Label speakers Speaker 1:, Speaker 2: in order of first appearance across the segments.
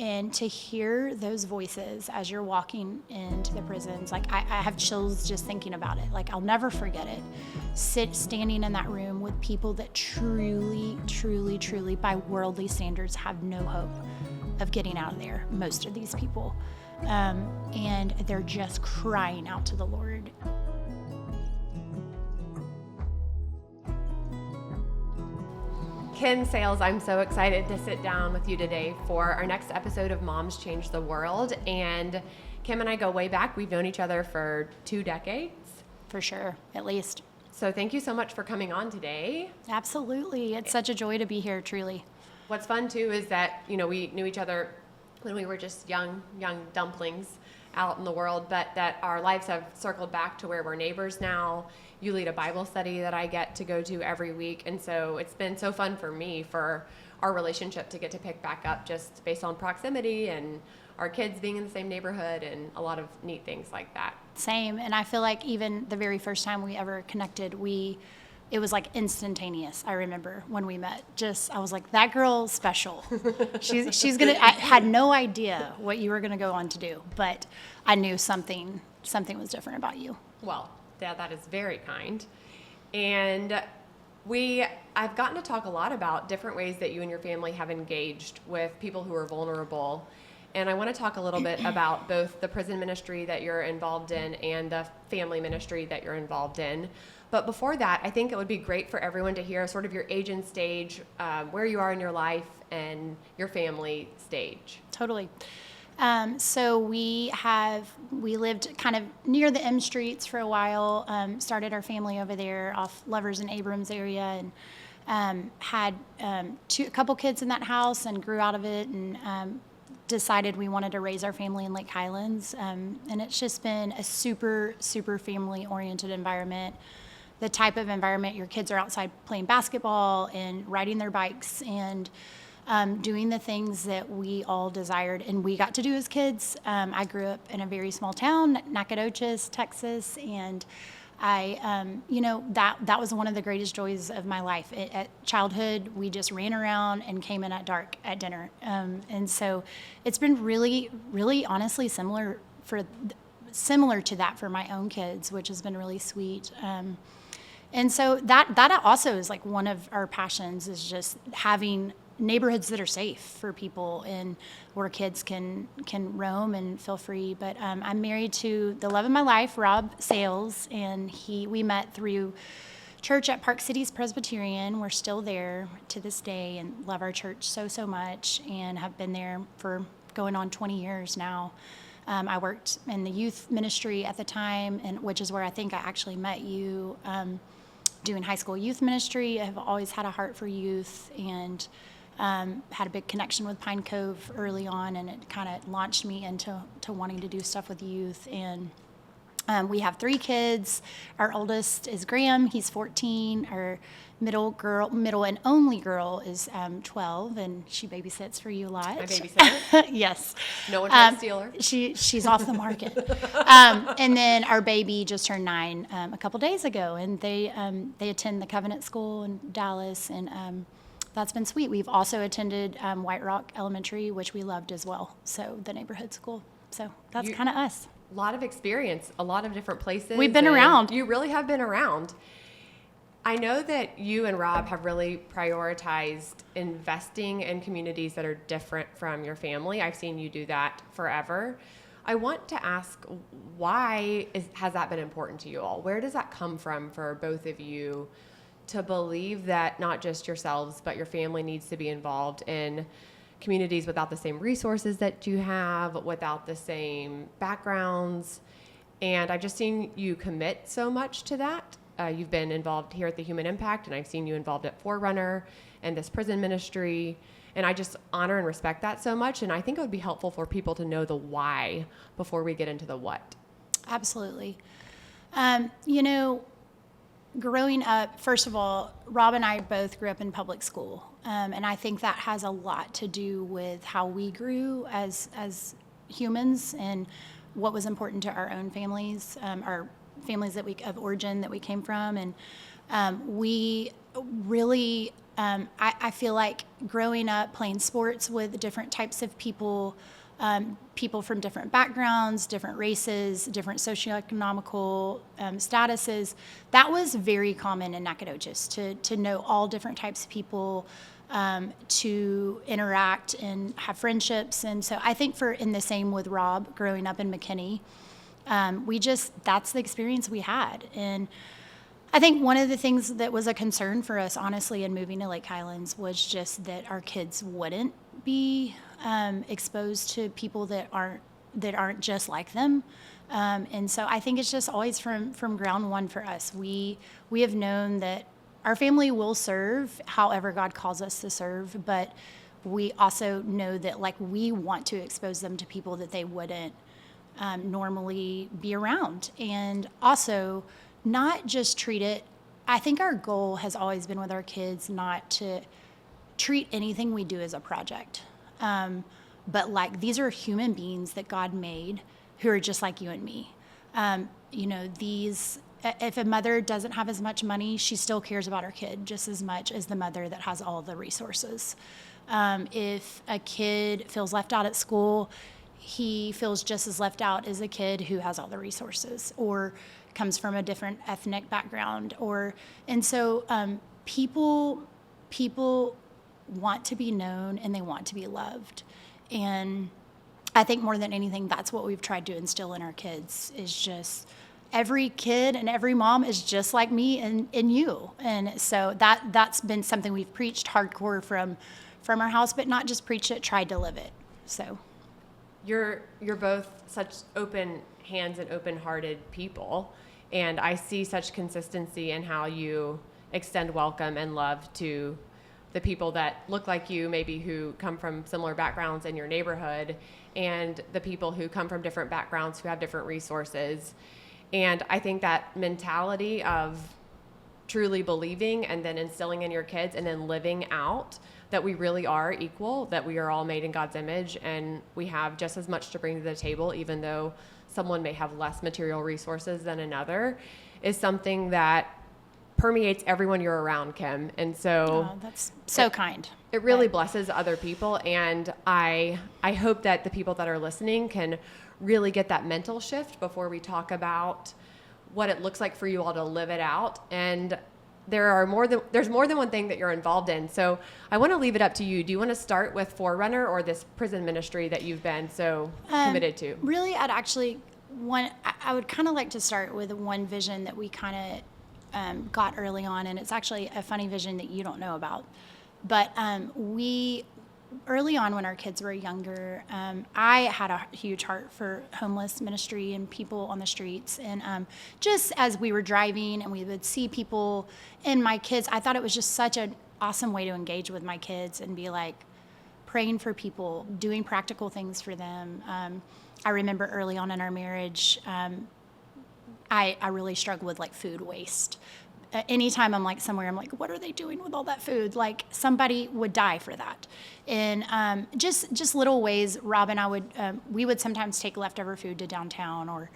Speaker 1: And to hear those voices as you're walking into the prisons, like I have chills just thinking about it. Like I'll never forget it. Standing in that room with people that truly, truly, truly, by worldly standards, have no hope of getting out of there, most of these people. And they're just crying out to the Lord.
Speaker 2: Kim Sayles, I'm so excited to sit down with you today for our next episode of Moms Change the World. And Kim and I go way back. We've known each other for 2 decades.
Speaker 1: For sure, at least.
Speaker 2: So thank you so much for coming on today.
Speaker 1: Absolutely. It's such a joy to be here, truly.
Speaker 2: What's fun too is that, we knew each other when we were just young dumplings out in the world, but that our lives have circled back to where we're neighbors now. You lead a Bible study that I get to go to every week. And so it's been so fun for me, for our relationship to get to pick back up just based on proximity and our kids being in the same neighborhood and a lot of neat things like that.
Speaker 1: Same. And I feel like even the very first time we ever connected, it was like instantaneous. I remember when we met, I was like, that girl's special. She's gonna, I had no idea what you were gonna go on to do, but I knew something was different about you.
Speaker 2: Well, yeah, that is very kind. And I've gotten to talk a lot about different ways that you and your family have engaged with people who are vulnerable. And I want to talk a little bit about both the prison ministry that you're involved in and the family ministry that you're involved in. But before that, I think it would be great for everyone to hear sort of your age and stage, where you are in your life and your family stage.
Speaker 1: Totally. So we lived kind of near the M streets for a while, started our family over there off Lovers and Abrams area, and had a couple kids in that house and grew out of it, and decided we wanted to raise our family in Lake Highlands. And it's just been a super, super family-oriented environment. The type of environment your kids are outside playing basketball and riding their bikes and doing the things that we all desired and we got to do as kids. I grew up in a very small town, Nacogdoches, Texas, and that was one of the greatest joys of my life. At childhood, we just ran around and came in at dark at dinner. And so it's been really, really honestly similar to that for my own kids, which has been really sweet. And so that also is like one of our passions, is just having neighborhoods that are safe for people and where kids can roam and feel free. But I'm married to the love of my life, Rob Sayles, and we met through church at Park Cities Presbyterian. We're still there to this day and love our church so much, and have been there for going on 20 years now. I worked in the youth ministry at the time, and which is where I think I actually met you, doing high school youth ministry. I have always had a heart for youth, and had a big connection with Pine Cove early on, and it kind of launched me into wanting to do stuff with youth. And we have 3 kids. Our oldest is Graham. He's 14. Our middle and only girl is 12, and she babysits for you a lot.
Speaker 2: My babysitter?
Speaker 1: Yes.
Speaker 2: No one tried to steal her?
Speaker 1: She's off the market. And then our baby just turned 9 a couple days ago, and they attend the Covenant School in Dallas, and that's been sweet. We've also attended White Rock Elementary, which we loved as well, so the neighborhood school. So that's kind of us.
Speaker 2: A lot of experience, a lot of different places.
Speaker 1: We've been around.
Speaker 2: You really have been around. I know that you and Rob have really prioritized investing in communities that are different from your family. I've seen you do that forever. I want to ask, why has that been important to you all? Where does that come from for both of you to believe that not just yourselves, but your family needs to be involved in communities without the same resources that you have, without the same backgrounds? And I've just seen you commit so much to that. You've been involved here at the Human Impact, and I've seen you involved at Forerunner and this prison ministry. And I just honor and respect that so much. And I think it would be helpful for people to know the why before we get into the what.
Speaker 1: Absolutely. Growing up, first of all, Rob and I both grew up in public school. And I think that has a lot to do with how we grew as humans and what was important to our own families, our families of origin that we came from. And we really I feel like growing up playing sports with different types of people, people from different backgrounds, different races, different socioeconomical statuses, that was very common in Nacogdoches to know all different types of people, to interact and have friendships. And so I think in the same with Rob growing up in McKinney, that's the experience we had. And I think one of the things that was a concern for us, honestly, in moving to Lake Highlands was just that our kids wouldn't be exposed to people that aren't just like them. And so I think it's just always from ground one for us. We have known that our family will serve however God calls us to serve, but we also know that like we want to expose them to people that they wouldn't normally be around, and also not just treat it. I think our goal has always been with our kids not to treat anything we do as a project, but like these are human beings that God made who are just like you and me. If a mother doesn't have as much money, she still cares about her kid just as much as the mother that has all the resources. If a kid feels left out at school, he feels just as left out as a kid who has all the resources or comes from a different ethnic background. And so people want to be known and they want to be loved. And I think more than anything, that's what we've tried to instill in our kids, is just every kid and every mom is just like me and you. And so that's been something we've preached hardcore from our house, but not just preached it, tried to live it. So
Speaker 2: you're both such open hands and open-hearted people, and I see such consistency in how you extend welcome and love to the people that look like you, maybe who come from similar backgrounds in your neighborhood, and the people who come from different backgrounds who have different resources. And I think that mentality of truly believing and then instilling in your kids and then living out that we really are equal, that we are all made in God's image, and we have just as much to bring to the table, even though someone may have less material resources than another, is something that permeates everyone you're around, Kim. And so
Speaker 1: that's so kind.
Speaker 2: It really blesses other people. And I hope that the people that are listening can really get that mental shift before we talk about what it looks like for you all to live it out. And there's more than one thing that you're involved in. So I want to leave it up to you. Do you want to start with Forerunner or this prison ministry that you've been so committed to?
Speaker 1: Really, I would kind of like to start with one vision that we kind of got early on, and it's actually a funny vision that you don't know about. But we, early on when our kids were younger, I had a huge heart for homeless ministry and people on the streets. And just as we were driving and we would see people and my kids, I thought it was just such an awesome way to engage with my kids and be like praying for people, doing practical things for them. I remember early on in our marriage, I really struggled with like food waste. Anytime I'm like somewhere, I'm like, what are they doing with all that food? Like somebody would die for that. And just little ways, Rob and I we would sometimes take leftover food to downtown, or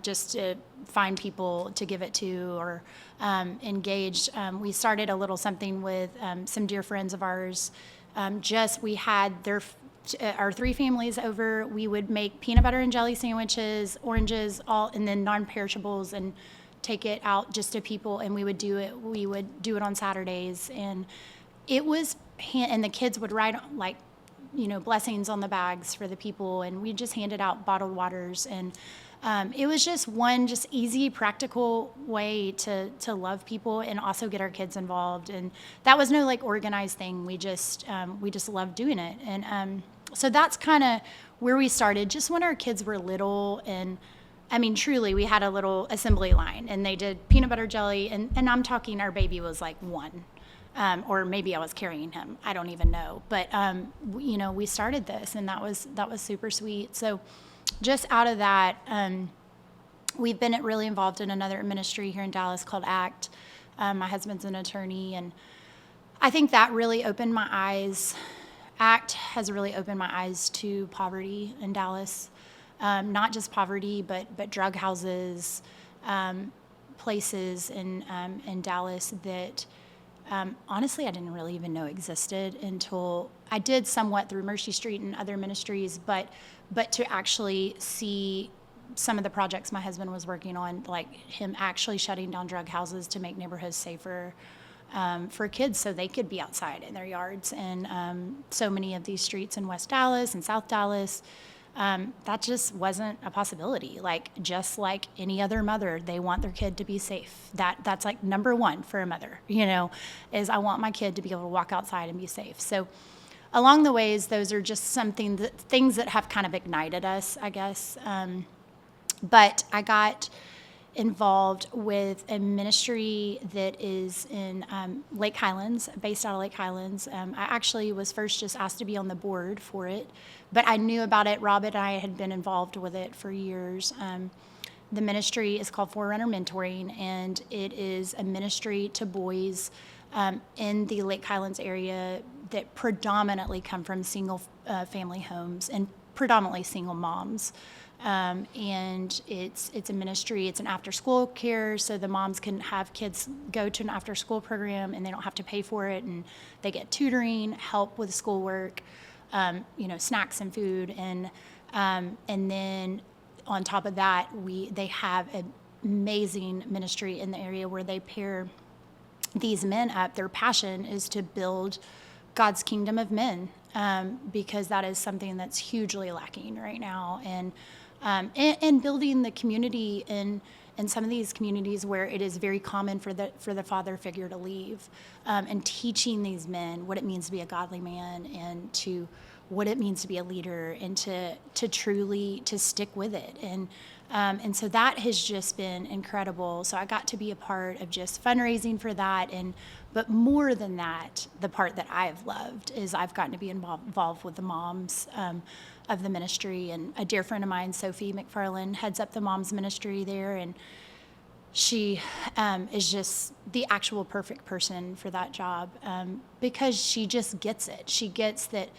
Speaker 1: just to find people to give it to, or engage. We started a little something with some dear friends of ours. We had our three families over. We would make peanut butter and jelly sandwiches, oranges, and then non-perishables, and take it out just to people, and we would do it on Saturdays. And it was, and the kids would write like, blessings on the bags for the people, and we just handed out bottled waters. And it was just one easy, practical way to love people and also get our kids involved. And that was no like organized thing. We just loved doing it. And so that's kind of where we started, just when our kids were little. And I mean, truly, we had a little assembly line, and they did peanut butter jelly, and I'm talking, our baby was like 1, or maybe I was carrying him. I don't even know. But, we started this, and that was super sweet. So just out of that, we've been really involved in another ministry here in Dallas called ACT. My husband's an attorney, and I think that really opened my eyes. ACT has really opened my eyes to poverty in Dallas. Not just poverty, but drug houses, places in Dallas that honestly I didn't really even know existed until I did somewhat through Mercy Street and other ministries, but to actually see some of the projects my husband was working on, like him actually shutting down drug houses to make neighborhoods safer for kids so they could be outside in their yards. And so many of these streets in West Dallas and South Dallas, that just wasn't a possibility. Like, just like any other mother, they want their kid to be safe. That's like number one for a mother, is I want my kid to be able to walk outside and be safe. So along the ways, those are just things that have kind of ignited us, I guess. But I got involved with a ministry that is in Lake Highlands, based out of Lake Highlands. I actually was first just asked to be on the board for it, but I knew about it. Rob and I had been involved with it for years. The ministry is called Forerunner Mentoring, and it is a ministry to boys in the Lake Highlands area that predominantly come from single family homes and predominantly single moms. And it's a ministry, it's an after school care, so the moms can have kids go to an after school program and they don't have to pay for it, and they get tutoring, help with schoolwork, snacks and food, and then on top of that, they have an amazing ministry in the area where they pair these men up. Their passion is to build God's kingdom of men, because that is something that's hugely lacking right now, and building the community in some of these communities where it is very common for the father figure to leave, and teaching these men what it means to be a godly man, and to what it means to be a leader, and to truly to stick with it, and so that has just been incredible. So I got to be a part of just fundraising for that, but more than that, the part that I've loved is I've gotten to be involved with the moms of the ministry. And a dear friend of mine, Sophie McFarland, heads up the moms ministry there, and she is just the actual perfect person for that job, because she just gets it. She gets that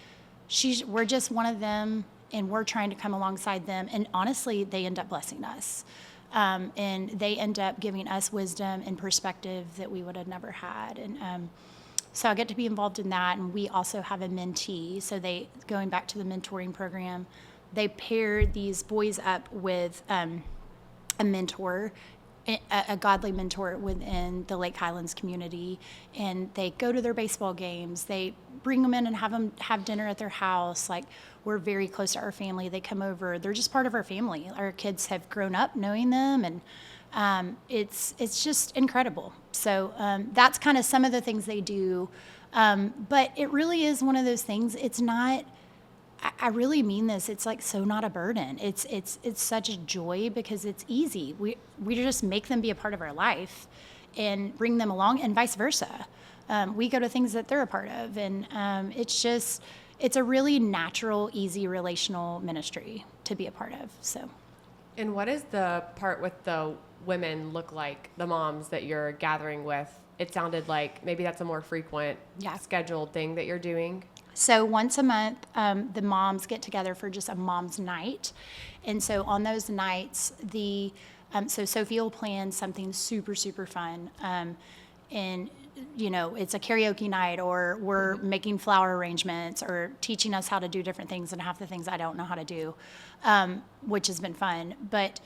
Speaker 1: we're just one of them, and we're trying to come alongside them. And honestly, they end up blessing us. And they end up giving us wisdom and perspective that we would have never had. And so I get to be involved in that. And we also have a mentee. So going back to the mentoring program, they pair these boys up with a mentor, a godly mentor within the Lake Highlands community, and they go to their baseball games. They bring them in and have them have dinner at their house. Like, we're very close to our family. They come over. They're just part of our family. Our kids have grown up knowing them, and it's just incredible. So that's kind of some of the things they do. But it really is one of those things. It's not. I really mean this. It's like so not a burden. It's such a joy because it's easy. We just make them be a part of our life and bring them along, and vice versa. We go to things that they're a part of, and it's a really natural, easy relational ministry to be a part of. So.
Speaker 2: And what does the part with the women look like, the moms that you're gathering with? It sounded like maybe that's a more frequent scheduled thing that you're doing.
Speaker 1: So once a month, the moms get together for just a mom's night. And so on those nights, so Sophie will plan something super, super fun. And, it's a karaoke night, or we're making flower arrangements, or teaching us how to do different things, and half the things I don't know how to do, which has been fun. But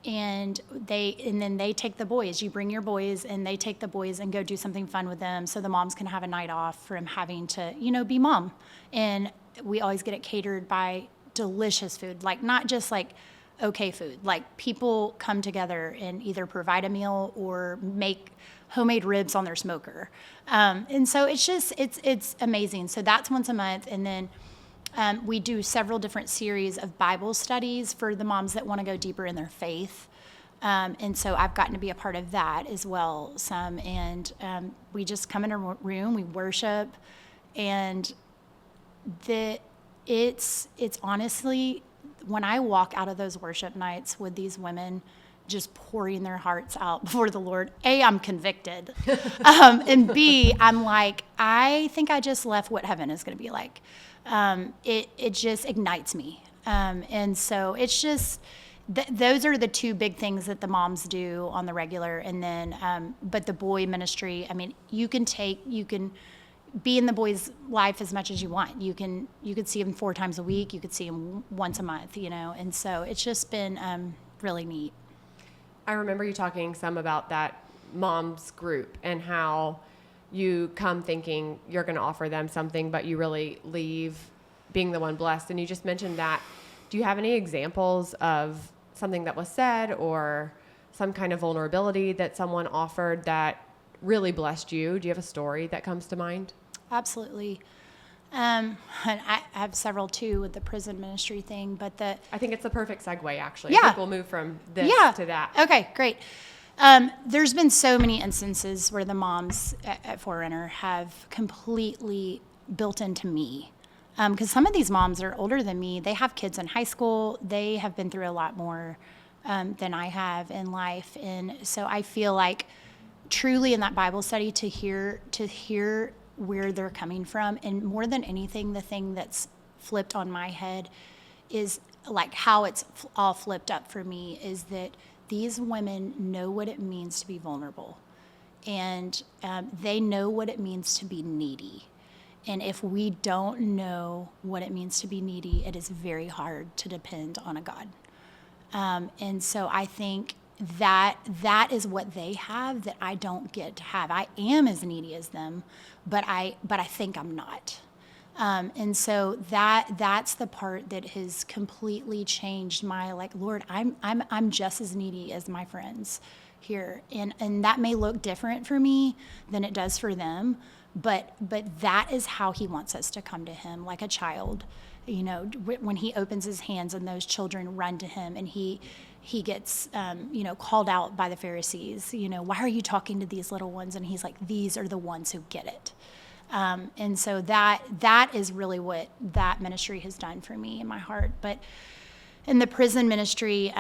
Speaker 1: and then they take the boys. You bring your boys, and they take the boys and go do something fun with them, so the moms can have a night off from having to, be mom. And we always get it catered by delicious food, like not just like okay food. Like, people come together and either provide a meal or make homemade ribs on their smoker. And so it's amazing. So that's once a month, and then we do several different series of Bible studies for the moms that want to go deeper in their faith. And so I've gotten to be a part of that as well, some. And we just come in a room, we worship, and it's honestly, when I walk out of those worship nights with these women just pouring their hearts out before the Lord, A, I'm convicted. And B, I'm like, I think I just left what heaven is going to be like. It just ignites me. And so it's those are the two big things that the moms do on the regular. And then, but the boy ministry, I mean, you can be in the boy's life as much as you want. You could see him 4 times a week. You could see him once a month, And so it's just been really neat.
Speaker 2: I remember you talking some about that mom's group and how you come thinking you're going to offer them something, but you really leave being the one blessed. And you just mentioned that. Do you have any examples of something that was said or some kind of vulnerability that someone offered that really blessed you? Do you have a story that comes to mind?
Speaker 1: Absolutely. And I have several too with the prison ministry thing, but
Speaker 2: I think it's the perfect segue, actually.
Speaker 1: Yeah.
Speaker 2: I think we'll move from this to that.
Speaker 1: Okay, great. There's been so many instances where the moms at Forerunner have completely built into me. Because some of these moms are older than me. They have kids in high school. They have been through a lot more than I have in life. And so I feel like truly in that Bible study to hear where they're coming from. And more than anything, the thing that's flipped on my head is like how it's all flipped up for me is that these women know what it means to be vulnerable. And they know what it means to be needy. And if we don't know what it means to be needy, it is very hard to depend on a God. And so I think that is what they have that I don't get to have. I am as needy as them, but I think I'm not. And so that's the part that has completely changed my Lord, I'm just as needy as my friends here. And that may look different for me than it does for them, but that is how he wants us to come to him, like a child. When he opens his hands and those children run to him and he gets, called out by the Pharisees, why are you talking to these little ones? And he's like, these are the ones who get it. And so that is really what that ministry has done for me in my heart. But in the prison ministry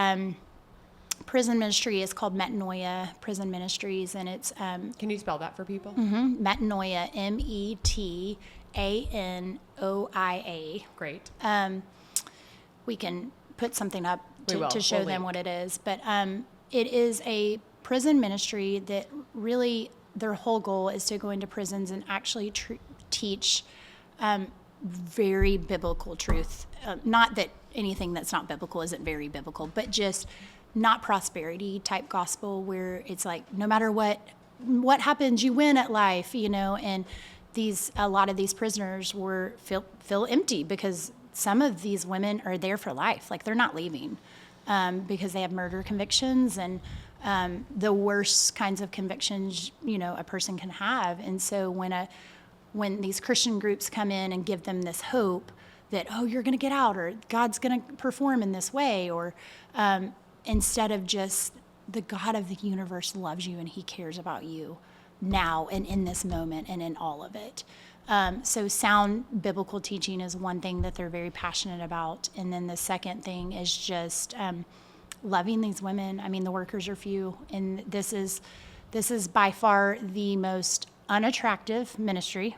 Speaker 1: is called Metanoia Prison Ministries, and it's
Speaker 2: Can you spell that for people?
Speaker 1: Metanoia, Metanoia.
Speaker 2: Great.
Speaker 1: We can put something up to show
Speaker 2: We'll
Speaker 1: them
Speaker 2: link.
Speaker 1: what it is. But it is a prison ministry that really their whole goal is to go into prisons and actually teach very biblical truth. Not that anything that's not biblical isn't very biblical, but just not prosperity type gospel where it's like no matter what happens, you win at life, and a lot of these prisoners feel empty because some of these women are there for life. Like they're not leaving because they have murder convictions and the worst kinds of convictions, a person can have. And so when these Christian groups come in and give them this hope that, oh, you're going to get out or God's going to perform in this way, or instead of just the God of the universe loves you and he cares about you now and in this moment and in all of it. So sound biblical teaching is one thing that they're very passionate about. And then the second thing is just loving these women. I mean, the workers are few, and this is by far the most unattractive ministry.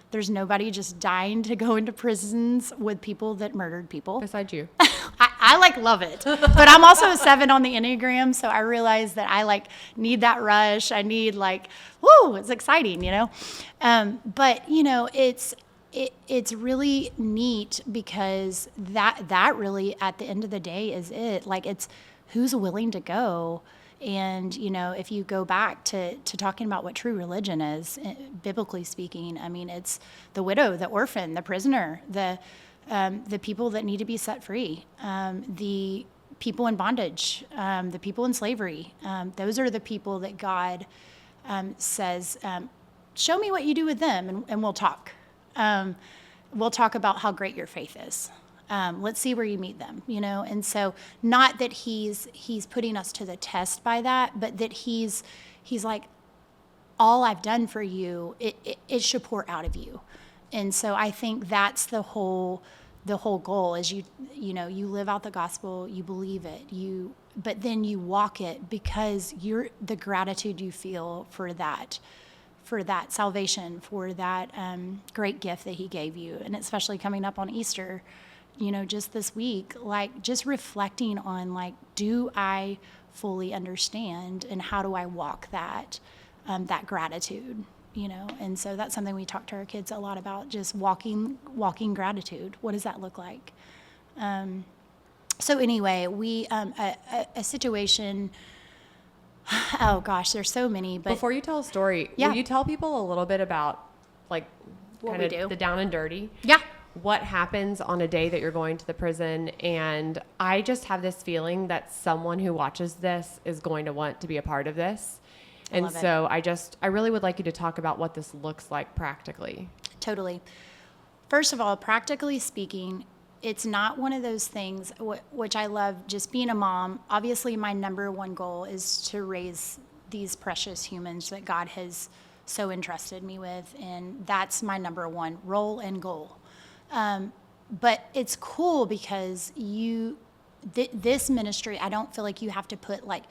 Speaker 1: There's nobody just dying to go into prisons with people that murdered people.
Speaker 2: Besides you.
Speaker 1: I love it, but I'm also a 7 on the Enneagram, so I realize that I need that rush. I need woo, it's exciting, But it's really neat because that really at the end of the day is it. It's who's willing to go. And, if you go back to talking about what true religion is, biblically speaking, I mean, it's the widow, the orphan, the prisoner, the people that need to be set free, the people in bondage, the people in slavery. Those are the people that God says, show me what you do with them and we'll talk. We'll talk about how great your faith is. Let's see where you meet them, And so not that he's putting us to the test by that, but that he's like, all I've done for you, it should pour out of you. And so I think that's the whole goal is you live out the gospel, you believe it, but then you walk it because the gratitude you feel for that salvation, for that great gift that he gave you, and especially coming up on Easter. just this week, like just reflecting on like, do I fully understand and how do I walk that gratitude, And so that's something we talk to our kids a lot about, just walking gratitude. What does that look like? So anyway, we, a situation, oh gosh, there's so many, but
Speaker 2: Before you tell a story,
Speaker 1: Yeah.
Speaker 2: will you tell people a little bit about like
Speaker 1: What
Speaker 2: kind
Speaker 1: we
Speaker 2: of
Speaker 1: do.
Speaker 2: the down and dirty?
Speaker 1: yeah.
Speaker 2: What happens on a day that you're going to the prison? And I just have this feeling that someone who watches this is going to want to be a part of this. And
Speaker 1: love it.
Speaker 2: so I really would like you to talk about what this looks like practically.
Speaker 1: Totally. First of all, practically speaking, it's not one of those things, which I love, just being a mom. Obviously, my number one goal is to raise these precious humans that God has so entrusted me with. And that's my number one role and goal. But it's cool because this ministry, I don't feel like you have to put like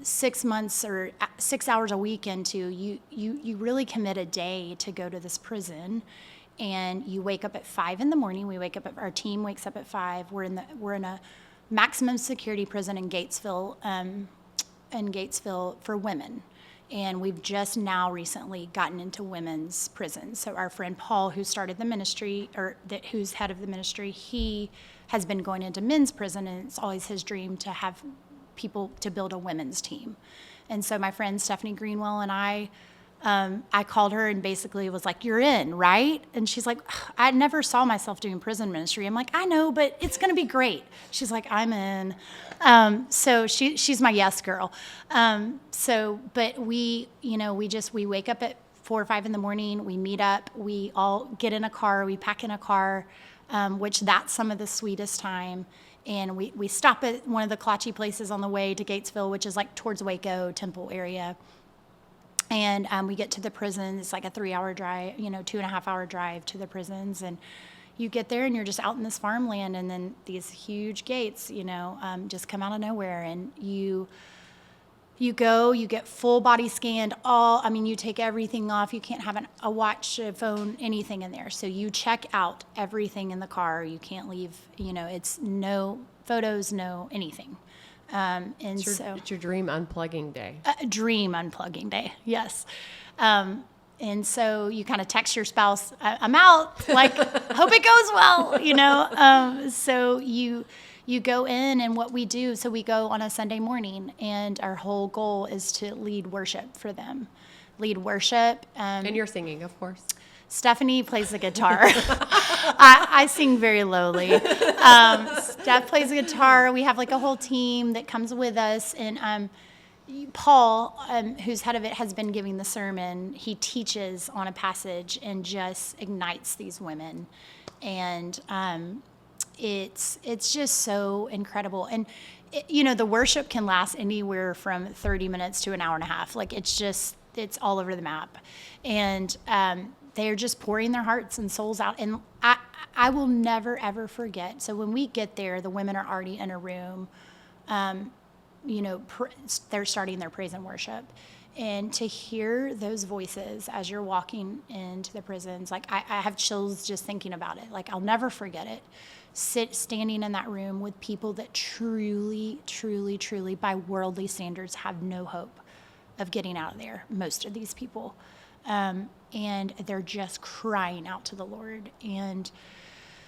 Speaker 1: 6 months or 6 hours a week into. You really commit a day to go to this prison, and you wake up at 5 a.m. Our team wakes up at 5. We're in a maximum security prison in Gatesville for women. And we've just now recently gotten into women's prisons. So our friend Paul, who started the ministry, who's head of the ministry, he has been going into men's prison, and it's always his dream to have people to build a women's team. And so my friend Stephanie Greenwell and I called her and basically was like, "You're in, right?" And she's like, "I never saw myself doing prison ministry." I'm like, "I know, but it's going to be great." She's like, "I'm in." So she's my yes girl. But we wake up at 4 or 5 in the morning. We meet up. We all get in a car. We pack in a car, which that's some of the sweetest time. And we stop at one of the kolache places on the way to Gatesville, which is like towards Waco, Temple area. And we get to the prison. It's like a 3-hour drive, 2.5-hour drive to the prisons. And you get there and you're just out in this farmland, and then these huge gates, just come out of nowhere. And you go, you get full body scanned, you take everything off. You can't have a watch, a phone, anything in there. So you check out everything in the car. You can't leave, it's no photos, no anything.
Speaker 2: It's your dream unplugging day.
Speaker 1: A dream unplugging day, yes. And so you kind of text your spouse, "I'm out, like, hope it goes well," So you go in, and what we do, so we go on a Sunday morning, and our whole goal is to lead worship for them. Lead worship.
Speaker 2: And you're singing, of course.
Speaker 1: Stephanie plays the guitar. I sing very lowly. Steph plays the guitar. We have like a whole team that comes with us. And Paul, who's head of it, has been giving the sermon. He teaches on a passage and just ignites these women. And it's just so incredible. And, the worship can last anywhere from 30 minutes to an hour and a half. Like, it's all over the map. And they're just pouring their hearts and souls out. And I will never, ever forget. So when we get there, the women are already in a room. They're starting their praise and worship. And to hear those voices as you're walking into the prisons, like I have chills just thinking about it. Like, I'll never forget it. Standing in that room with people that truly, truly, truly, by worldly standards, have no hope of getting out of there, most of these people. And they're just crying out to the Lord. And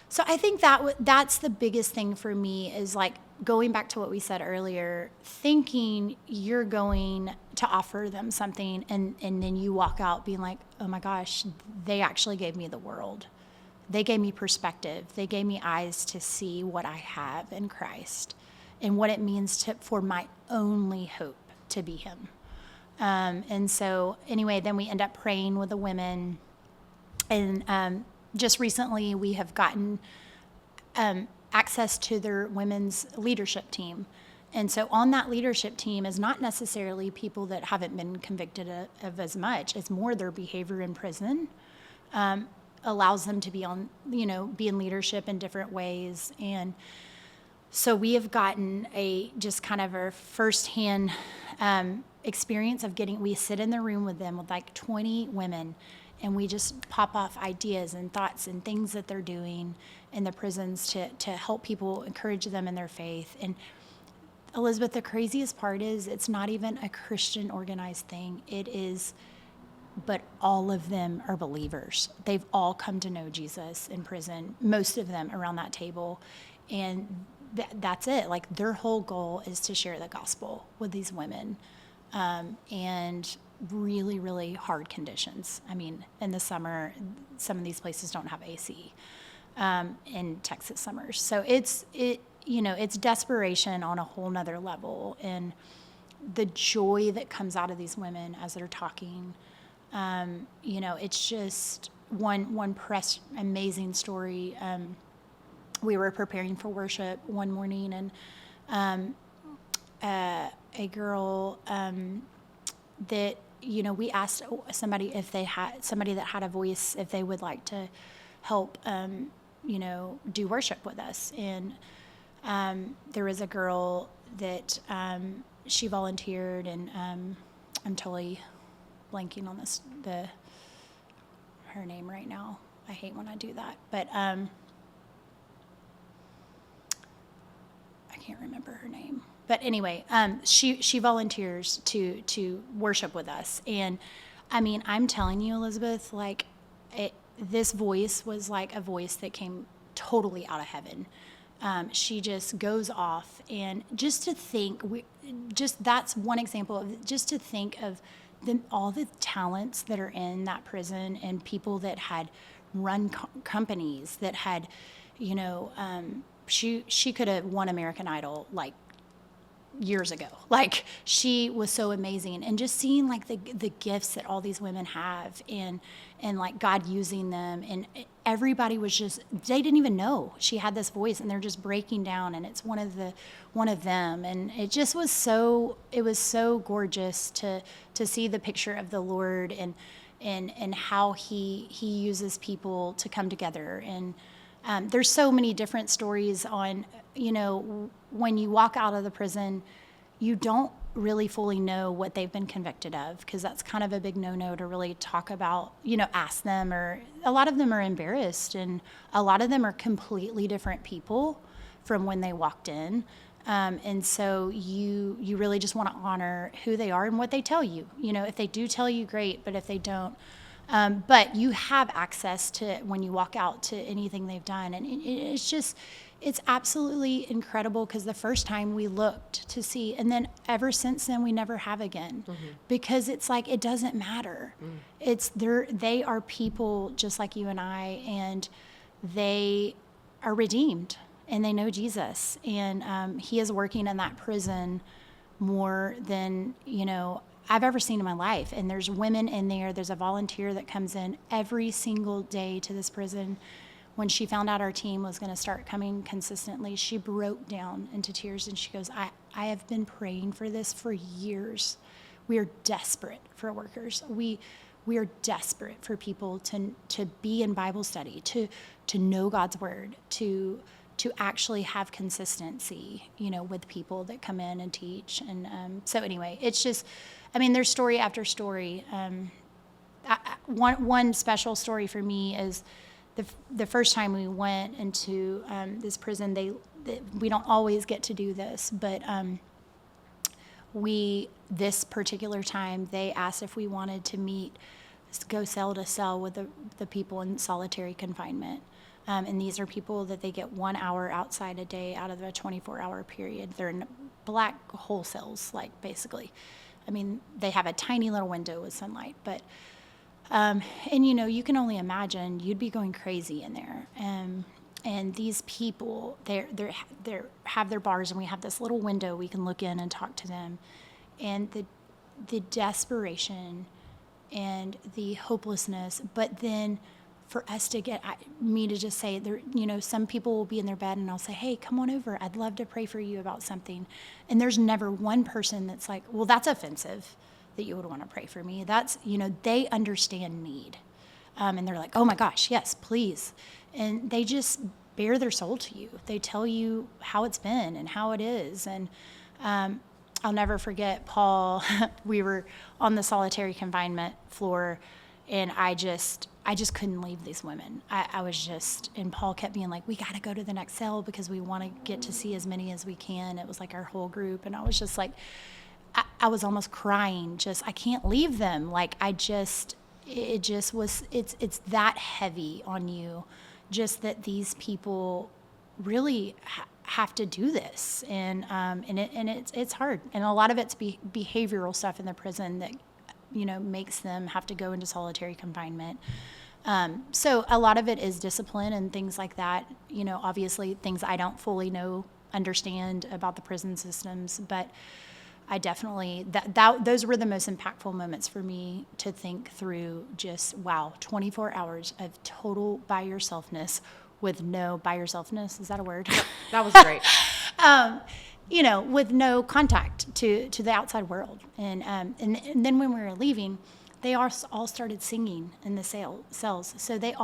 Speaker 1: so I think that's the biggest thing for me, is like going back to what we said earlier, thinking you're going to offer them something, and then you walk out being like, "Oh my gosh, they actually gave me the world. They gave me perspective. They gave me eyes to see what I have in Christ and what it means for my only hope to be Him." And so anyway, then we end up praying with the women. And just recently we have gotten access to their women's leadership team. And so on that leadership team is not necessarily people that haven't been convicted of as much. It's more their behavior in prison allows them to be be in leadership in different ways. And so we have gotten just kind of a firsthand experience of we sit in the room with them with like 20 women, we just pop off ideas and thoughts and things that they're doing in the prisons to help people, encourage them in their faith. And Elisabeth, the craziest part is it's not even a Christian organized thing. It is, but all of them are believers. They've all come to know Jesus in prison, most of them around that table. And that's it. Like, their whole goal is to share the gospel with these women. And really, really hard conditions. I mean, in the summer, some of these places don't have AC in Texas summers. So it's desperation on a whole nother level. And the joy that comes out of these women as they're talking, it's just one amazing story. We were preparing for worship one morning, and a girl that, we asked somebody if they had somebody that had a voice, if they would like to help, do worship with us. And there was a girl that she volunteered, and I'm totally blanking on her name right now. I hate when I do that, but I can't remember her name. But anyway, she volunteers to worship with us. And I mean, I'm telling you, Elisabeth, like, this voice was like a voice that came totally out of heaven. She just goes off, and just to think, that's one example of just to think of all the talents that are in that prison, and people that had run companies that had, she could have won American Idol like years ago. Like, she was so amazing. And just seeing like the gifts that all these women have, and like God using them, and everybody was just, they didn't even know she had this voice, and they're just breaking down, and it's one of them. And it just was so gorgeous to see the picture of the Lord, and how he uses people to come together. And there's so many different stories on, when you walk out of the prison, you don't really fully know what they've been convicted of, because that's kind of a big no-no to really talk about, ask them, or a lot of them are embarrassed, and a lot of them are completely different people from when they walked in. And so you really just want to honor who they are and what they tell you. If they do tell you, great, but if they don't, but you have access to, when you walk out, to anything they've done. And it's absolutely incredible, because the first time we looked to see, and then ever since then we never have again, because it's like, it doesn't matter. They are people just like you and I, and they are redeemed, and they know Jesus, and he is working in that prison more than I've ever seen in my life. And there's women in there. There's a volunteer that comes in every single day to this prison. When she found out our team was going to start coming consistently, she broke down into tears, and she goes, I have been praying for this for years. We are desperate for workers. We are desperate for people to be in Bible study, to know God's word, to actually have consistency, with people that come in and teach. And so anyway, it's just, there's story after story. One special story for me is the first time we went into this prison. We don't always get to do this, but this particular time, they asked if we wanted to go cell to cell with the people in solitary confinement. And these are people that they get 1 hour outside a day out of a 24-hour period. They're in black hole cells, like, basically. They have a tiny little window with sunlight, but, and you can only imagine, you'd be going crazy in there. And these people, they have their bars, and we have this little window we can look in and talk to them. And the desperation and the hopelessness, but then for us to just say, some people will be in their bed, and I'll say, hey, come on over. I'd love to pray for you about something. And there's never one person that's like, well, that's offensive that you would want to pray for me. That's, they understand need. And they're like, oh my gosh, yes, please. And they just bare their soul to you. They tell you how it's been and how it is. And I'll never forget Paul. We were on the solitary confinement floor, And I just couldn't leave these women. I was just, and Paul kept being like, we got to go to the next cell because we want to get to see as many as we can. It was like our whole group. And I was just like, I was almost crying. Just, I can't leave them. Like, it just was, it's that heavy on you, just that these people really have to do this. And it's hard. And a lot of it's behavioral stuff in the prison that, makes them have to go into solitary confinement. So a lot of it is discipline and things like that. Obviously things I don't fully understand about the prison systems, but I definitely, those were the most impactful moments for me to think through. Just, wow, 24 hours of total by yourselfness with no, by yourselfness, is that a word?
Speaker 2: That was great.
Speaker 1: With no contact to the outside world. And then when we were leaving, they all started singing in the cells. So they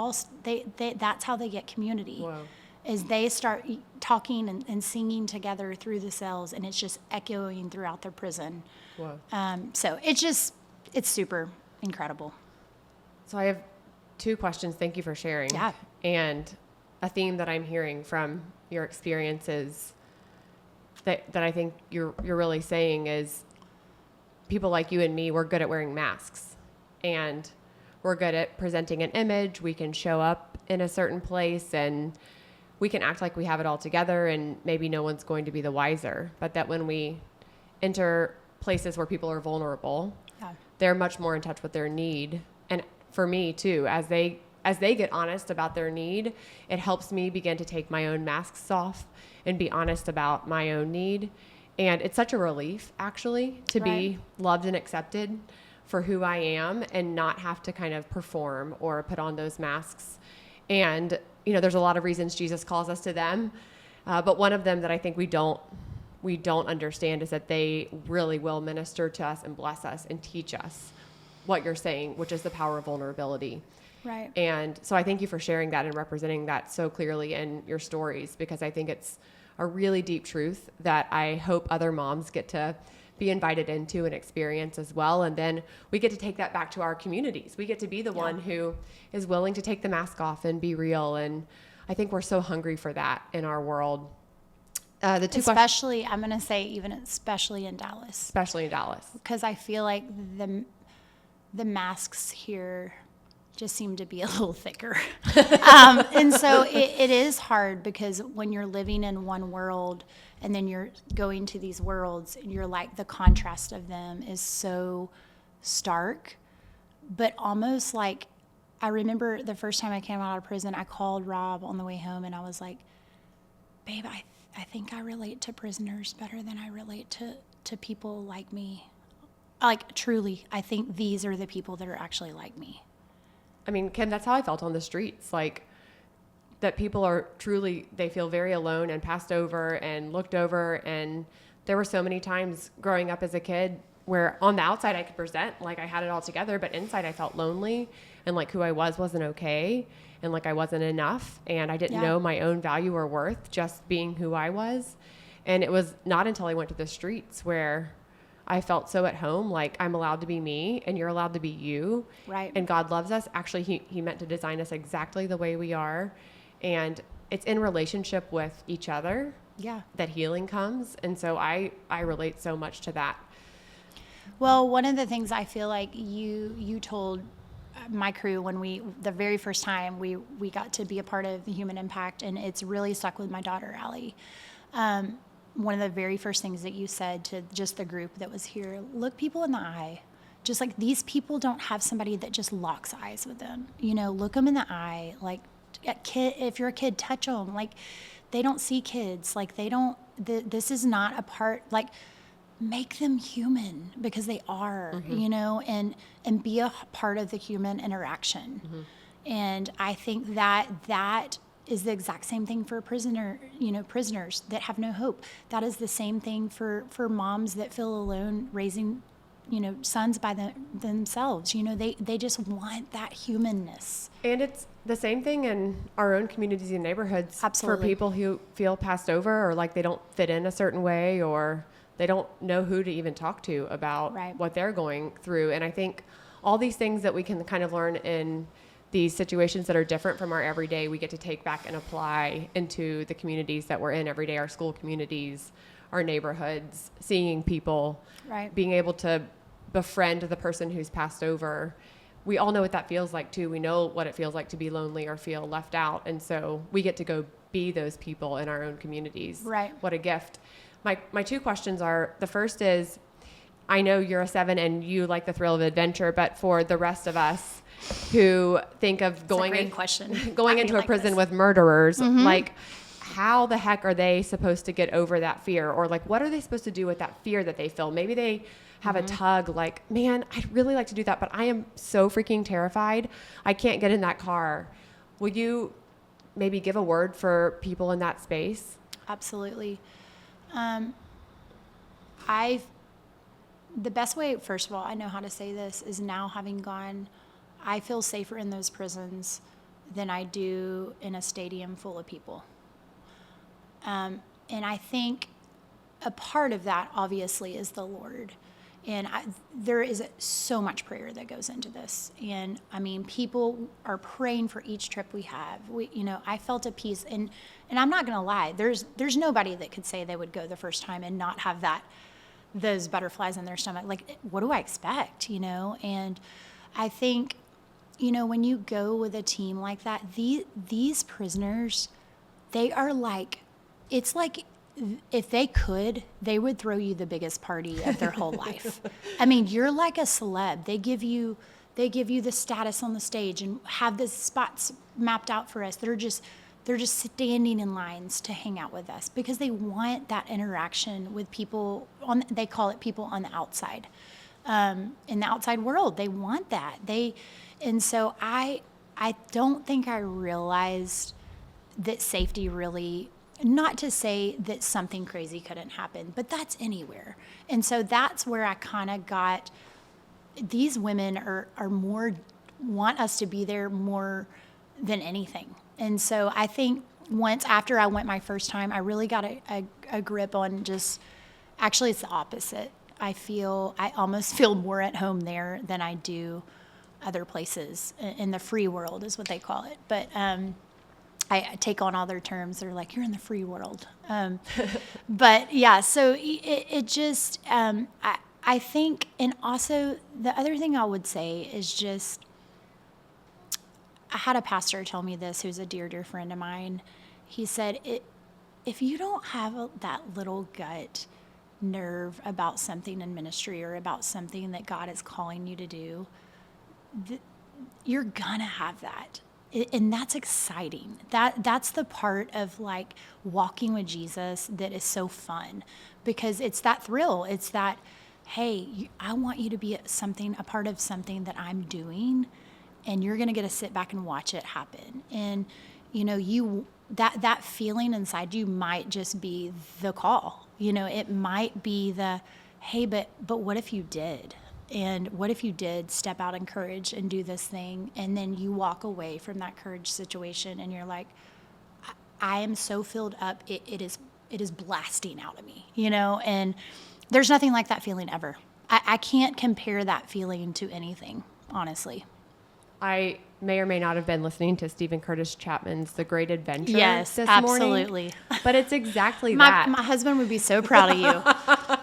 Speaker 1: that's how they get community. Whoa. Is they start talking and singing together through the cells, and it's just echoing throughout their prison.
Speaker 2: Whoa.
Speaker 1: So it's super incredible.
Speaker 2: So I have 2 questions. Thank you for sharing.
Speaker 1: Yeah.
Speaker 2: And a theme that I'm hearing from your experiences that I think you're really saying is people like you and me, we're good at wearing masks, and we're good at presenting an image. We can show up in a certain place and we can act like we have it all together, and maybe no one's going to be the wiser. But that when we enter places where people are vulnerable, they're much more in touch with their need. And for me too, as they get honest about their need, it helps me begin to take my own masks off and be honest about my own need. And it's such a relief, actually, to be loved and accepted for who I am and not have to kind of perform or put on those masks. And, there's a lot of reasons Jesus calls us to them. But one of them that I think we don't understand is that they really will minister to us and bless us and teach us what you're saying, which is the power of vulnerability.
Speaker 1: Right.
Speaker 2: And so I thank you for sharing that and representing that so clearly in your stories, because I think it's a really deep truth that I hope other moms get to be invited into and experience as well. And then we get to take that back to our communities. We get to be the one who is willing to take the mask off and be real. And I think we're so hungry for that in our world.
Speaker 1: Especially, I'm going to say even especially in Dallas.
Speaker 2: Especially in Dallas.
Speaker 1: Because I feel like the masks here just seem to be a little thicker. And so it is hard, because when you're living in one world and then you're going to these worlds, you're like, the contrast of them is so stark. But almost like, I remember the first time I came out of prison, I called Rob on the way home and I was like, babe, I think I relate to prisoners better than I relate to people like me. Like, truly, I think these are the people that are actually like me.
Speaker 2: I mean, Kim, that's how I felt on the streets. Like, that people are truly, they feel very alone and passed over and looked over. And there were so many times growing up as a kid where on the outside I could present like I had it all together, but inside I felt lonely and like who I wasn't okay, and like I wasn't enough, and I didn't know my own value or worth just being who I was. And it was not until I went to the streets where I felt so at home, like I'm allowed to be me and you're allowed to be you.
Speaker 1: Right.
Speaker 2: And God loves us. Actually, he meant to design us exactly the way we are. And it's in relationship with each other that healing comes. And so I relate so much to that.
Speaker 1: Well, one of the things I feel like you told my crew when the very first time we got to be a part of the Human Impact, and it's really stuck with my daughter, Allie. One of the very first things that you said to just the group that was here, look people in the eye. Just like, these people don't have somebody that just locks eyes with them. Look them in the eye. Like, if you're a kid, touch them. Like, they don't see kids. Like, they don't, this is not a part, like, make them human, because they are, and be a part of the human interaction. Mm-hmm. And I think that is the exact same thing for prisoners that have no hope. That is the same thing for moms that feel alone raising, sons by themselves. They just want that humanness.
Speaker 2: And it's the same thing in our own communities and neighborhoods.
Speaker 1: Absolutely.
Speaker 2: For people who feel passed over, or like they don't fit in a certain way, or they don't know who to even talk to about what they're going through. And I think all these things that we can kind of learn in these situations that are different from our everyday, we get to take back and apply into the communities that we're in every day, our school communities, our neighborhoods, seeing people,
Speaker 1: Right.
Speaker 2: being able to befriend the person who's passed over. We all know what that feels like too. We know what it feels like to be lonely or feel left out. And so we get to go be those people in our own communities.
Speaker 1: Right.
Speaker 2: What a gift. My two questions are, the first is, I know you're a 7 and you like the thrill of adventure, but for the rest of us who think of going into a prison with murderers, like, how the heck are they supposed to get over that fear? Or like, what are they supposed to do with that fear that they feel? Maybe they have a tug like, man, I'd really like to do that, but I am so freaking terrified. I can't get in that car. Will you maybe give a word for people in that space?
Speaker 1: Absolutely. The best way, first of all, I know how to say this, is now having gone, I feel safer in those prisons than I do in a stadium full of people. And I think a part of that, obviously, is the Lord. And there is so much prayer that goes into this. And I mean, people are praying for each trip we have. I felt a peace, and I'm not going to lie. There's nobody that could say they would go the first time and not have those butterflies in their stomach. Like, what do I expect? And I think, when you go with a team like that, these prisoners, they are like, it's like, if they could, they would throw you the biggest party of their whole life. I mean, you're like a celeb. They give you the status on the stage and have the spots mapped out for us. They're just standing in lines to hang out with us because they want that interaction with people they call it people on the outside. In the outside world, they want that. And so I don't think I realized that safety really, not to say that something crazy couldn't happen, but that's anywhere. And so that's where I kind of got, these women are more, want us to be there more than anything. And so I think once after I went my first time, I really got a grip on just, actually it's the opposite. I almost feel more at home there than I do other places in the free world is what they call it. But, I take on all their terms. They're like, you're in the free world. But yeah, so it just, I think, and also the other thing I would say is just, I had a pastor tell me this, who's a dear, dear friend of mine. He said, if you don't have that little gut nerve about something in ministry or about something that God is calling you to do, you're gonna have that. And that's exciting. That's the part of like walking with Jesus that is so fun, because it's that thrill. It's that, hey, I want you to be a part of something that I'm doing, and you're going to get to sit back and watch it happen. And that feeling inside you might just be the call. It might be the, hey, but what if you did? And what if you did step out in courage and do this thing, and then you walk away from that courage situation and you're like, I am so filled up, it is blasting out of me, and there's nothing like that feeling ever. I can't compare that feeling to anything, honestly.
Speaker 2: I may or may not have been listening to Stephen Curtis Chapman's The Great Adventure
Speaker 1: this
Speaker 2: morning. But it's exactly
Speaker 1: that. My husband would be so proud of you.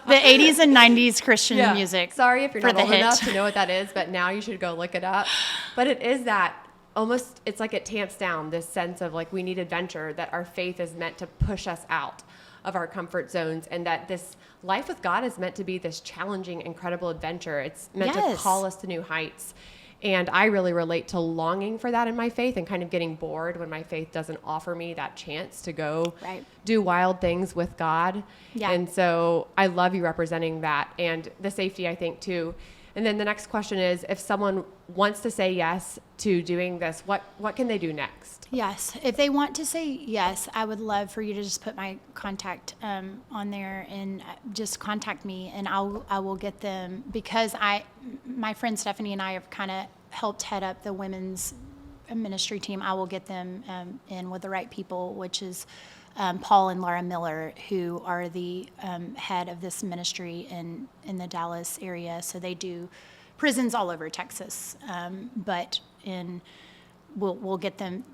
Speaker 1: The 80s and 90s Christian music.
Speaker 2: Sorry if you're not old enough to know what that is, but now you should go look it up. But it is that almost, it's like it tamps down this sense of like we need adventure, that our faith is meant to push us out of our comfort zones, and that this life with God is meant to be this challenging, incredible adventure. It's meant to call us to new heights. And I really relate to longing for that in my faith and kind of getting bored when my faith doesn't offer me that chance to go do wild things with God. Yeah. And so I love you representing that, and the safety, I think, too. And then the next question is, if someone wants to say yes to doing this, what can they do next?
Speaker 1: Yes. If they want to say yes, I would love for you to just put my contact on there and just contact me, and I will get them, because my friend Stephanie and I have kind of helped head up the women's ministry team. I will get them in with the right people, which is Paul and Laura Miller, who are the head of this ministry in the Dallas area. So they do prisons all over Texas, but we'll get them,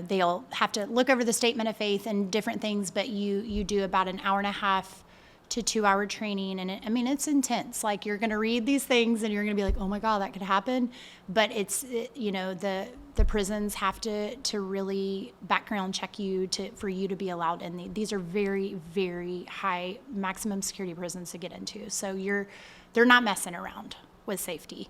Speaker 1: they'll have to look over the statement of faith and different things, but you do about an hour and a half to 2 hour training. And it's intense. Like, you're going to read these things and you're going to be like, oh my God, that could happen. But the prisons have to really background check you for you to be allowed in. These are very, very high maximum security prisons to get into. So they're not messing around with safety.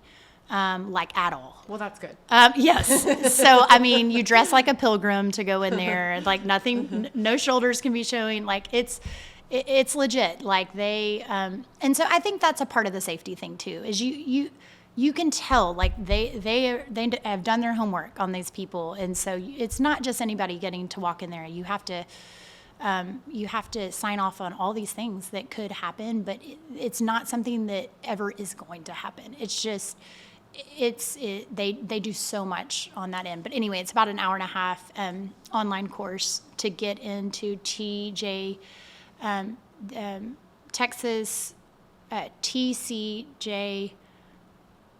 Speaker 1: Like, at all.
Speaker 2: Well, that's good.
Speaker 1: Yes. So, you dress like a pilgrim to go in there. Like, nothing, no shoulders can be showing. Like, it's legit. Like, and so I think that's a part of the safety thing too, is you can tell, like, they have done their homework on these people. And so it's not just anybody getting to walk in there. You have to sign off on all these things that could happen, but it's not something that ever is going to happen. It's just, they do so much on that end. But anyway, it's about an hour and a half online course to get into Texas, TCJ,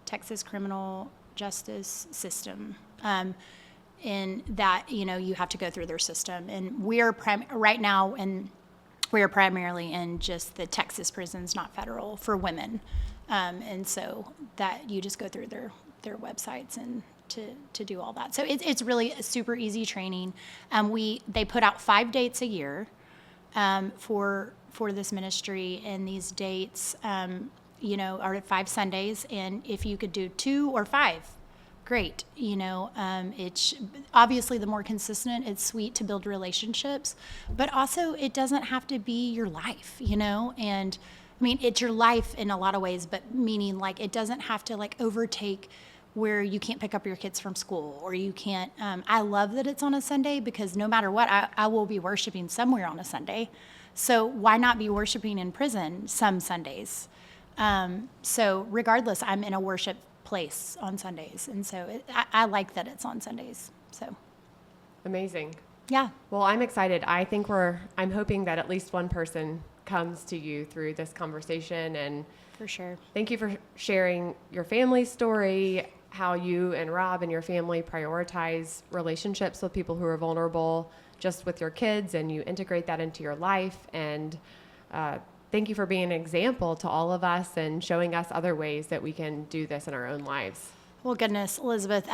Speaker 1: Texas Criminal Justice System. In that, you have to go through their system. And we're right now, and we're primarily in just the Texas prisons, not federal, for women. And so that you just go through their websites and to do all that. So it's really a super easy training. They put out 5 dates a year for this ministry, and these dates are 5 Sundays. And if you could do 2 or 5, great. It's obviously, the more consistent, it's sweet to build relationships, but also it doesn't have to be your life, and it's your life in a lot of ways, but meaning, like, it doesn't have to, like, overtake where you can't pick up your kids from school, or you can't. I love that it's on a Sunday, because no matter what, I will be worshiping somewhere on a Sunday. So why not be worshiping in prison some Sundays? So regardless, I'm in a worship place on Sundays. And so I like that it's on Sundays. So
Speaker 2: amazing.
Speaker 1: Yeah.
Speaker 2: Well, I'm excited. I'm hoping that at least one person comes to you through this conversation. And
Speaker 1: for sure.
Speaker 2: Thank you for sharing your family story, how you and Rob and your family prioritize relationships with people who are vulnerable, just with your kids, and you integrate that into your life. And thank you for being an example to all of us and showing us other ways that we can do this in our own lives.
Speaker 1: Well, goodness, Elisabeth,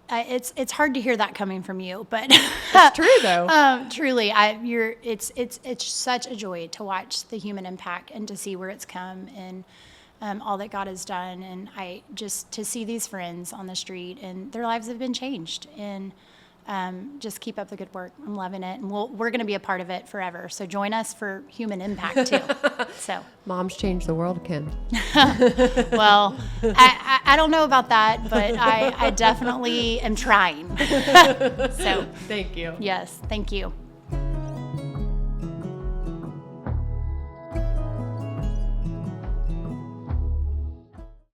Speaker 1: it's hard to hear that coming from you, but
Speaker 2: it's true though.
Speaker 1: Truly, it's such a joy to watch the human impact and to see where it's come, and all that God has done. And to see these friends on the street, and their lives have been changed, and just keep up the good work. I'm loving it. And we're going to be a part of it forever. So join us for human impact too. So
Speaker 2: Moms change the world, Kim.
Speaker 1: Well, I don't know about that, but I definitely am trying. So
Speaker 2: thank you.
Speaker 1: Yes. Thank you.